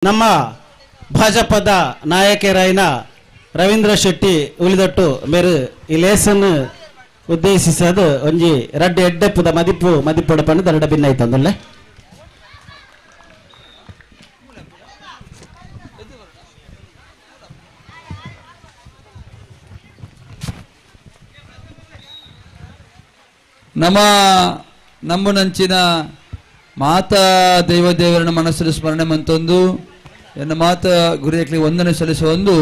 ನಮ್ಮ ಭಾಜಪದ ನಾಯಕರಾಯಿನ ರವೀಂದ್ರ ಶೆಟ್ಟಿ ಉಳಿದಟ್ಟು ಮೇರು ಈ ಲೇಸನ್ನು ಉದ್ದೇಶಿಸದು ಒಂಜಿ ರಡ್ಡು ಎಡ್ಡೆಪ್ಪುದ ಮದಿಪ್ಪುಡ ಪಂಡು ದರಡ ಭಿನ್ನ ಆಯ್ತಂದಲ್ಲೇ ನಮ್ಮನಂಚಿನ ಮಾತಾ ದೇವದೇವರನ್ನ ಮನಸ್ಸಲ್ಲಿ ಸ್ಮರಣೆ ಮಂತೊಂದು ಎನ್ನ ಮಾತಾ ಗುರಿಯಕ್ಲಿ ವಂದನೆ ಸಲ್ಲಿಸುವೊಂದು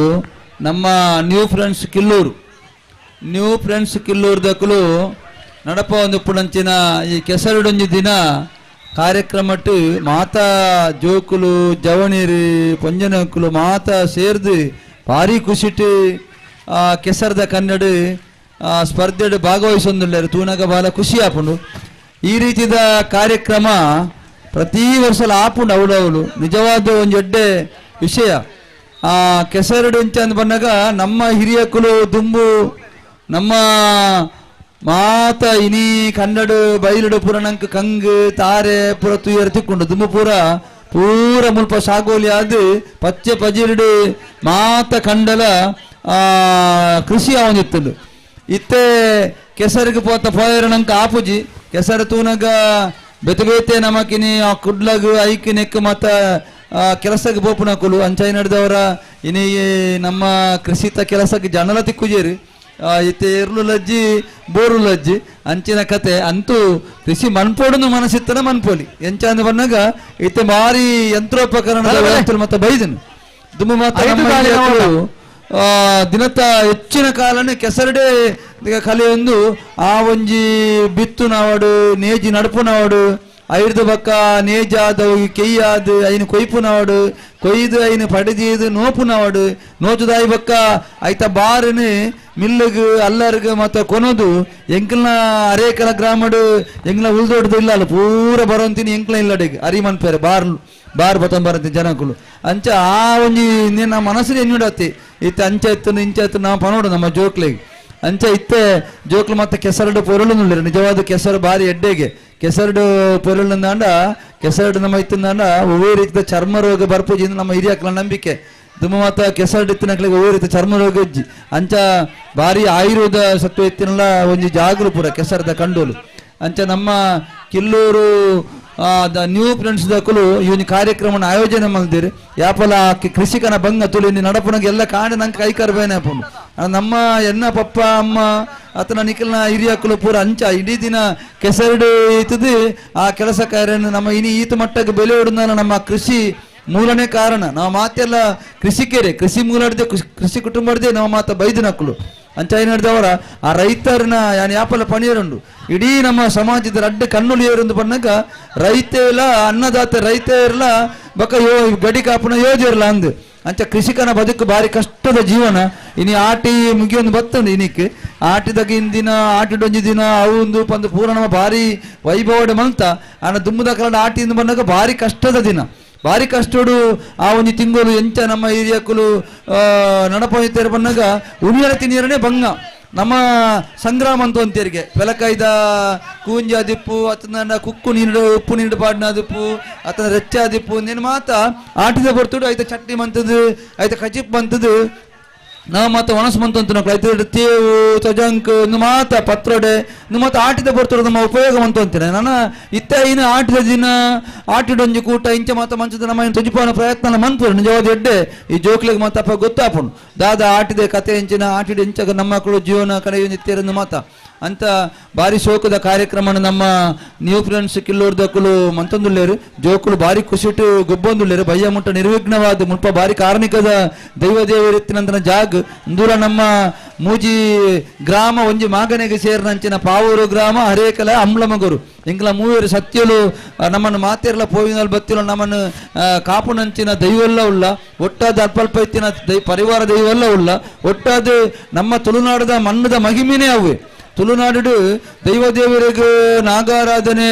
ನಮ್ಮ ನ್ಯೂ ಫ್ರೆಂಡ್ಸ್ ಕಿಲ್ಲೂರು ದಕ್ಕಲು ನಡಪ ಒಂದು ಪುಣಂಚಿನ ಈ ಕೆಸರುಡೊಂಜಿ ದಿನ ಕಾರ್ಯಕ್ರಮಟ್ಟು ಮಾತಾ ಜೋಕುಲು ಜವಣೀರು ಪೊಂಜನಕ್ಕುಲು ಮಾತಾ ಸೇರ್ದು ಭಾರಿ ಖುಷಿಟ್ಟು ಕೆಸರದ ಕನ್ನಡ ಸ್ಪರ್ಧೆಡು ಭಾಗವಹಿಸೊಂದುಲ್ಲೇರು ತೂನಗ ಬಾಲ ಖುಷಿ ಆಪುಂಡು ಈ ರೀತಿದ ಕಾರ್ಯಕ್ರಮ ಪ್ರತಿ ವರ್ಷ ಆಪುಂಡು ಅವಳು ನಿಜವಾದ ಒಂದು ಎಡ್ಡೆ ವಿಷಯ ಕೆಸರಡು ಇಂಚ ಅಂದ್ ಬಂದಾಗ ನಮ್ಮ ಹಿರಿಯಕ್ಕಲು ದುಂಬು ನಮ್ಮ ಮಾತ ಇನಿ ಕನ್ನಡ ಬೈಲುಡು ಪೂರ ನಂಗೆ ಕಂಗ್ ತಾರೆ ಪೂರ ತುಯ್ಯರು ತಿಕ್ಕೊಂಡು ದುಂಬು ಪೂರ ಮುಲ್ಪ ಸಾಗೋಲಿ ಆದು ಪಚ್ಚೆ ಪಜಿರುಡು ಮಾತ ಕಂಡಲ ಕೃಷಿ ಅವನಿತ್ತು ಇತ್ತೆ ಕೆಸರಿಗೆ ಪೋಯರು ನಂಗೆ ಆಪುಜಿ ಕೆಸರು ತೂನಗ ಬೆತೆ ನಮಕಿನಿ ಆ ಕುಡ್ಲಗು ಐಕಿ ನೆಕ್ ಮತ್ತ ಕೆಲಸಕ್ಕೆ ಬೋಪುನಕುಲು ಅಂಚಾಯಿ ನಡೆದವರ ಇನಿ ನಮ್ಮ ಕೃಷಿತ ಕೆಲಸಕ್ಕೆ ಜನಲ ತಿಕ್ಕುಜೇರಿ ಇತ್ತೆ ಎರ್ಲು ಲಜ್ಜಿ ಬೋರು ಲಜ್ಜಿ ಅಂಚಿನ ಕತೆ ಅಂತೂ ಕೃಷಿ ಮನ್ಪೋಡು ಮನಸ್ಸಿತ್ತನ ಮನ್ಪೋಲಿ ಎಂಚ ಅಂದ ಬಂದಾಗ ಇತ್ತೆ ಭಾರಿ ಯಂತ್ರೋಪಕರಣದ ವ್ಯವಸ್ಥೆ ಮತ್ತೆ ಬೈದನು ದುಮ್ಮು ಮಾತ್ರ ದಿನತ ಹೆಚ್ಚಿನ ಕಾಲನೇ ಕೆಸರಡೆ ಕಲೆಯೊಂದು ಆ ಒಂಜಿ ಬಿತ್ತು ನಾವಡು ನೇಜಿ ನಡುಪು ನಾವಡು ಐದು ಬಕ್ಕ ನೇಜಾದ ಕೆಯ್ಯಾದು ಐನು ಕೊಯ್ಪು ನಾವಡು ಕೊಯ್ದು ಐನು ಪಡೆದಿದು ನೋಪು ನಾವಡು ನೋಚುದಾಯಿ ಬಕ್ಕ ಐತ ಬಾರನು ಮಿಲ್ಲಗು ಅಲ್ಲರ್ಗು ಮತ್ತೆ ಕೊನೋದು ಎಂಕ್ಲನ ಅರೇಕಲ ಗ್ರಾಮಡು ಎಂಕ್ಲ ಉಳ್ದೊಡ್ದು ಇಲ್ಲ ಅಲ್ಲ ಪೂರ ಬರೋಂತೀನಿ ಎಂಕ್ಲ ಇಲ್ಲಡೆಗೆ ಅರಿಮನ್ಪೇರೆ ಬಾರ್ ಬತ್ತಂ ಬರಂತೀನಿ ಜನಕ್ಕಳು ಅಂಚ ಆ ಒಂಜಿ ನಮ್ಮ ಮನಸ್ಸಿನ ಎನ್ನುಡತ್ತಿ ಇತ್ತೆ ಅಂಚ ಇತ್ತು ಇಂಚ ಇತ್ತು ನಾವು ಪನೋಡು ನಮ್ಮ ಜೋಕ್ಲಿಗೆ ಅಂಚ ಇತ್ತೆ ಜೋಕ್ಲು ಮತ್ತೆ ಕೆಸರಡು ಪೊರಳು ನುಳ್ಳಿರು ನಿಜವಾದ ಕೆಸರು ಬಾರಿ ಎಡ್ಡೆಗೆ ಕೆಸರಡು ಪೊರಳುಂದಾಂಡ ಕೆಸರಡು ನಮ್ಮ ಇತ್ತಂದಾಂಡ ಒವ್ವೇ ರೀತಿಯ ಚರ್ಮ ರೋಗ ಬರ್ಪುಜಿ ನಮ್ಮ ಹಿರಿಯಕ್ಕಳ ನಂಬಿಕೆ ದುಮ್ಮ ಮಾತ ಕೆಸರಡು ಇತ್ತಿನಕ್ಲಿಗೆ ಒವ್ವೇ ರೀತಿಯ ಚರ್ಮ ರೋಗ ಇಜ್ಜಿ ಅಂಚ ಭಾರಿ ಆಯುರ್ವೇದ ಸತ್ವ ಇತ್ತಿನಲ್ಲ ಒಂಜಿ ಜಾಗರು ಪೂರ ಕೆಸರದ ಕಂಡೋಲು ಅಂಚ ನಮ್ಮ ಕಿಲ್ಲೂರು ನ್ಯೂ ಫ್ರೆಂಡ್ಸ್ ದಕ್ಕಲು ಇವನು ಕಾರ್ಯಕ್ರಮ ಆಯೋಜನೆ ಮಾಡಿದಿರಿ ಯಾಪಲ ಕೃಷಿಕನ ಬಂಗ ತುಳು ನಡಪುನಗೆ ಎಲ್ಲ ಕಾಂಡ ನಂಗೆ ಕೈಕಾರ ಬೇನೆ ಹಾಕೊಂಡು ನಮ್ಮ ಎನ್ನ ಪಪ್ಪ ಅಮ್ಮ ಆತನ ನಿಖಲ್ನ ಹಿರಿಯಕ್ಕಲು ಪೂರ ಅಂಚ ಇಡೀ ದಿನ ಕೆಸರಡು ಇತ್ತದು ಆ ಕೆಲಸ ಕಾರ್ಯನ ನಮ್ಮ ಇನಿ ಈತ ಮಟ್ಟಕ್ಕೆ ಬೆಲೆ ಹೊಡೆದ ನಮ್ಮ ಕೃಷಿ ಮೂಲನೇ ಕಾರಣ ನಾವು ಮಾತೆಲ್ಲ ಕೃಷಿಕೇರೆ ಕೃಷಿ ಮೂಲ ಕೃಷಿ ಕುಟುಂಬದೇ ನಾವು ಮಾತ ಬೈದಿನಕ್ಕಲು ಅಂಚ ಏನು ಹೇಳಿದವರ ಆ ರೈತರನ್ನ ಯಾಪಲ ಪಣಿಯರುಂಡು ಇಡೀ ನಮ್ಮ ಸಮಾಜದ ಅಡ್ಡ ಕಣ್ಣುಳಿಯರು ಬಂದಾಗ ರೈತ ಇಲ್ಲ ಅನ್ನದಾತ ರೈತ ಇರಲ್ಲ ಬಕ್ಕ ಗಡಿ ಕಾಪುನ ಯೋಜಿರಲ್ಲ ಅಂದು ಅಂಚ ಕೃಷಿಕನ ಬದುಕು ಭಾರಿ ಕಷ್ಟದ ಜೀವನ ಇನಿ ಆಟಿ ಮುಗಿಯೊಂದು ಬತ್ತುಂಡು ಇನಿಕ್ ಆಟಿದಾಗ ಇಂದಿನ ಆಟಿಡೊಂಜಿ ದಿನ ಅವು ಪಂದು ಪೂರ ನಮ್ಮ ಭಾರಿ ವೈಭವಡೆ ಮಂತ ಅನ್ನ ದುಮ್ಮದ ಕಾಲ ಆಟಿಯಿಂದ ಬಂದಾಗ ಭಾರಿ ಕಷ್ಟದ ದಿನ ಭಾರಿ ಕಷ್ಟೋಡು ಆ ಒಂದು ತಿಂಗಳು ಎಂಚ ನಮ್ಮ ಹಿರಿಯಕ್ಕಲು ನಡಪೋಯ್ತಾರೆ ಬಂದಾಗ ಉಳಿಯರ ತಿನ್ನಿಯರನೇ ಭಂಗ ನಮ್ಮ ಸಂಗ್ರಾಮ ಅಂತ ಅಂತೀರಿಗೆ ಬೆಲಕೈದ ಕೂಂಜ ದಿಪ್ಪು ಅತನ ಕುಕ್ಕು ನೀರು ಉಪ್ಪು ನೀರು ಪಾಡ್ನ ದಿಪ್ಪು ಅತನ ರೆಚ್ಚ ದಿಪ್ಪು ನೀನು ಮಾತ ಆಟಿದ ಬರ್ತುಡು ಐತ ಚಟ್ನಿ ಮಂತದ್ದು ಐತ ಕಚಿಪ್ ಬಂತದ್ದು ನಾವು ಮಾತ ಒಣಸ್ ಮಂತ ಐತ ತೇವು ತಜಂಕ್ ಮಾತ ಪತ್ರೊಡೆ ಮಾತ ಆಟಿದ ಬರ್ತುಡು ನಮ್ಮ ಉಪಯೋಗ ಮಂತ ಅಂತೀನಿ ನಾನು ಇತ್ತ ಇನ್ನು ಆಟಿದ ದಿನ ಆಟಿಡೊಂಜಿ ಕೂಟ ಇಂಚ ಮಾತ ಮಂಚದ ನಮ್ಮ ತುಜಿಪಾನ ಪ್ರಯತ್ನ ಮನ್ಪುರು ನಿಜವಾದ ಎಡ್ಡೆ ಈ ಜೋಕ್ಲಿಗೆ ಮಾತಪ್ಪ ಗೊತ್ತಾಪುಣು ದಾದ ಆಟಿದೆ ಕತೆ ಇಂಚಿನ ಆಟಿಡ ಇಂಚಗ ನಮ್ಮ ಮಕ್ಕಳು ಜೀವನ ಕಡೆಯ ನಿತ್ಯರನ್ನು ಮಾತ ಅಂತ ಭಾರಿ ಶೋಕದ ಕಾರ್ಯಕ್ರಮ ನಮ್ಮ ನ್ಯೂ ಫ್ರೆಂಡ್ಸ್ ಕಿಲ್ಲೂರು ದಕ್ಕಲು ಮಂತೊಂದುಲ್ಲೇರು ಜೋಕುಲು ಭಾರಿ ಖುಷಿಟ್ಟು ಗೊಬ್ಬೊಂದುಲ್ಲೇರು ಭಯ್ಯ ಮುಟ್ಟ ನಿರ್ವಿಘ್ನವಾದ ಮುಲ್ಪ ಭಾರಿ ಕಾರ್ಮಿಕದ ದೈವದೇವರಿತ್ತಿನಂತನ ಜಾಗ್ ದೂರ ನಮ್ಮ ಮೂಜಿ ಗ್ರಾಮ ಒಂಜಿ ಮಾಗನೆಗೆ ಸೇರಿನಂಚಿನ ಪಾವೂರು ಗ್ರಾಮ ಹರೇಕಲ ಅಂಬ್ಲಮಗರು ಇಂಕಲ ಮೂವರು ಸತ್ಯಲು ನಮ್ಮನ್ನು ಮಾತೇರಲ ಪೋವಿನಲ್ಲಿ ಬತ್ತಿಲು ನಮ್ಮನ್ನು ಕಾಪುನಂಚಿನ ದೈವಲ್ಲ ಉಳ್ಳ ಒಟ್ಟಾದ ಅಲ್ಪಲ್ಪ ಇತ್ತಿನ ಪರಿವಾರ ದೈವಲ್ಲ ಉಳ್ಳ ಒಟ್ಟಾದ ನಮ್ಮ ತುಳುನಾಡದ ಮಣ್ಣದ ಮಹಿಮೆನೇ ಅವೆ ತುಳುನಾಡು ದೈವದೇವರಿಗೆ ನಾಗಾರಾಧನೆ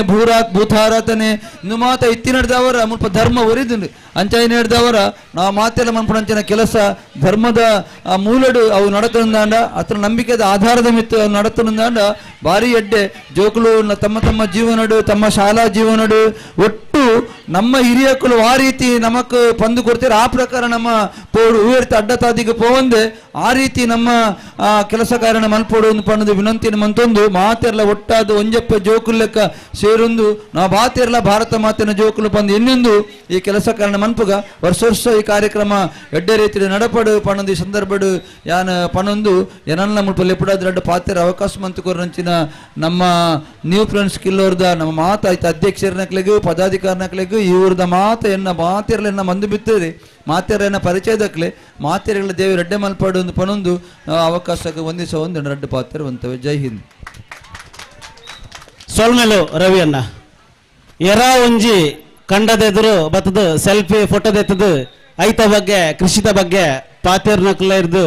ಭೂತಾರಾಧನೆ ಇನ್ನು ಮಾತ ಇತ್ತಿನಡ್ದವರ ಮುಲ್ಪ ಧರ್ಮ ಒರಿದು ಅಂಚಾಯಿನ ಹಿಡ್ದವರ ನಾವು ಮಾತೆಲ್ಲ ಮನ್ಪುಣಂಚಿನ ಕೆಲಸ ಧರ್ಮದ ಮೂಲಡು ಅವು ನಡತಂದಾಂಡ ಅತ್ರ ನಂಬಿಕೆದ ಆಧಾರದ ಮಿತ್ತು ನಡತಂದಾಂಡ ಭಾರಿ ಎಡ್ಡೆ ಜೋಕುಲು ತಮ್ಮ ಜೀವನಡು ತಮ್ಮ ಶಾಲಾ ಜೀವನಡು ಒಟ್ಟು ನಮ್ಮ ಹಿರಿಯಕ್ಕಳು ಆ ರೀತಿ ನಮಕ್ ಪಂದು ಕೊಡ್ತಾರೆ ಆ ಪ್ರಕಾರ ನಮ್ಮ ಪೋಡು ಉಯರ್ತಿ ಅಡ್ಡತಾದಿಗೆ ಪೋವಂದೆ ಆ ರೀತಿ ನಮ್ಮ ಕೆಲಸ ಕಾರ್ಯ ಮಲ್ಪೋಡು ಪಣ್ಣದು ವಿನಂತಿನ ಮಂತೊಂದು ಮಾತೆರ್ಲ ಒಟ್ಟಾದ ಒಂಜಪ್ಪ ಜೋಕುಲ್ ಲೆಕ್ಕ ಸೇರೊಂದು ನಾ ಬಾತೆರ್ಲ ಭಾರತ ಮಾತಿನ ಜೋಕುಲು ಪಂದು ಇನ್ನೊಂದು ಈ ಕೆಲಸ ಕಾರಣ ಮನ್ಪುಗ ವರ್ಷ ಈ ಕಾರ್ಯಕ್ರಮ ಎಡ್ಡೆ ರೀತಿ ನಡಪಡು ಪಣ್ಣದು ಈ ಸಂದರ್ಭಡು ಯಾನ ಪಣೊಂದು ಏನನ್ನ ಮುಲ್ಪ ಲೆಪುಡಾದ ರಡ್ಡ ಪಾತೆರ ಅವಕಾಶ ಮಂತು ಕೊರಂಚಿನ ನಮ್ಮ ನ್ಯೂ ಫ್ರೆಂಡ್ಸ್ ಕಿಲ್ಲೋರ್ದ ನಮ್ಮ ಮಾತ ಆಯ್ತು ಅಧ್ಯಕ್ಷರನಕ್ಲೆಗೂ ಪದಾಧಿಕಾರನಕ್ಲೆಗೂ ಇವ್ರದ ಮಾತ ಎನ್ನ ಮಾತೆರ್ಲ ಎನ್ನ ಮಂದು ಬಿತ್ತದೆ ಮಾತೆರನ್ನ ಪರಿಚಯದಕ್ಲೆ ಮಾತೆರೆಗಳ ದೇವಿ ರಡ್ಡೆ ಮಲ್ಪಾಡು ಒಂದು ಪನೊಂದು ಅವಕಾಶಕ್ಕೆ ಒಂದಿಸ ಒಂದು ರಡ್ಡು ಪಾತ್ರ ಒಂತವೆ. ಜೈ ಹಿಂದ್. ಸೊಲ್ಮೆಲು ರವಿಯನ್ನ ಎರ ಒಂಜಿ ಕಂಡದೆದುರು ಬತ್ತದು ಸೆಲ್ಫಿ ಫೋಟೋದೆತ್ತದು ಐತ ಬಗ್ಗೆ ಕೃಷಿತ ಬಗ್ಗೆ ಪಾತೆರ್ನಕ್ಲ ಇರ್ದು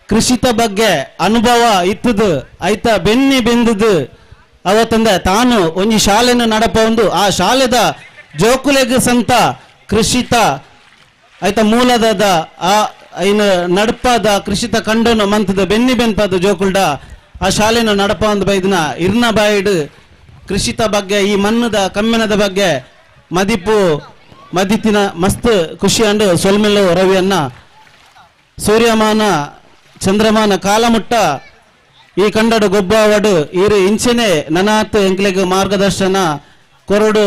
ಕೃಷಿತ ಬಗ್ಗೆ ಅನುಭವ ಇತ್ತದು ಐತ ಬೆನ್ನಿ ಬೆಂದದು ಅವತ್ತಂದ ತಾನು ಒಂಜಿ ಶಾಲೆಯನ್ನು ನಡಪ ಒಂದು ಆ ಶಾಲೆದ ಜೋಕುಲೆಗ್ ಸಂತ ಕೃಷಿತ ಐತ ಮೂಲದ ಆ ಐನು ನಡಪದ ಕೃಷಿತ ಕಂಡನು ಮಂತದ ಬೆನ್ನಿ ಬೆನ್ಪದ ಜೋಕುಲ್ಡ ಆ ಶಾಲೆಯನ್ನು ನಡಪ ಒಂದು ಬೈದಿನ ಇರ್ನ ಬಾಯಿಡ್ ಕೃಷಿತ ಬಗ್ಗೆ ಈ ಮಣ್ಣದ ಕಮ್ಮಿನದ ಬಗ್ಗೆ ಮದಿಪು ಮದಿತಿನ ಮಸ್ತ್ ಖುಷಿ ಅಂಡು ಸೊಲ್ಮೆಲು ರವಿಯನ್ನ ಸೂರ್ಯಮಾನ ಚಂದ್ರಮಾನ ಕಾಲಮುಟ್ಟ ಈ ಕಂಡಡು ಗೊಬ್ಬ ಅವಡು ಇರು ಇಂಚೆನೆ ನನಾತ್ ಎಂಕ್ಲೆಗ್ ಮಾರ್ಗದರ್ಶನ ಕೊರಡು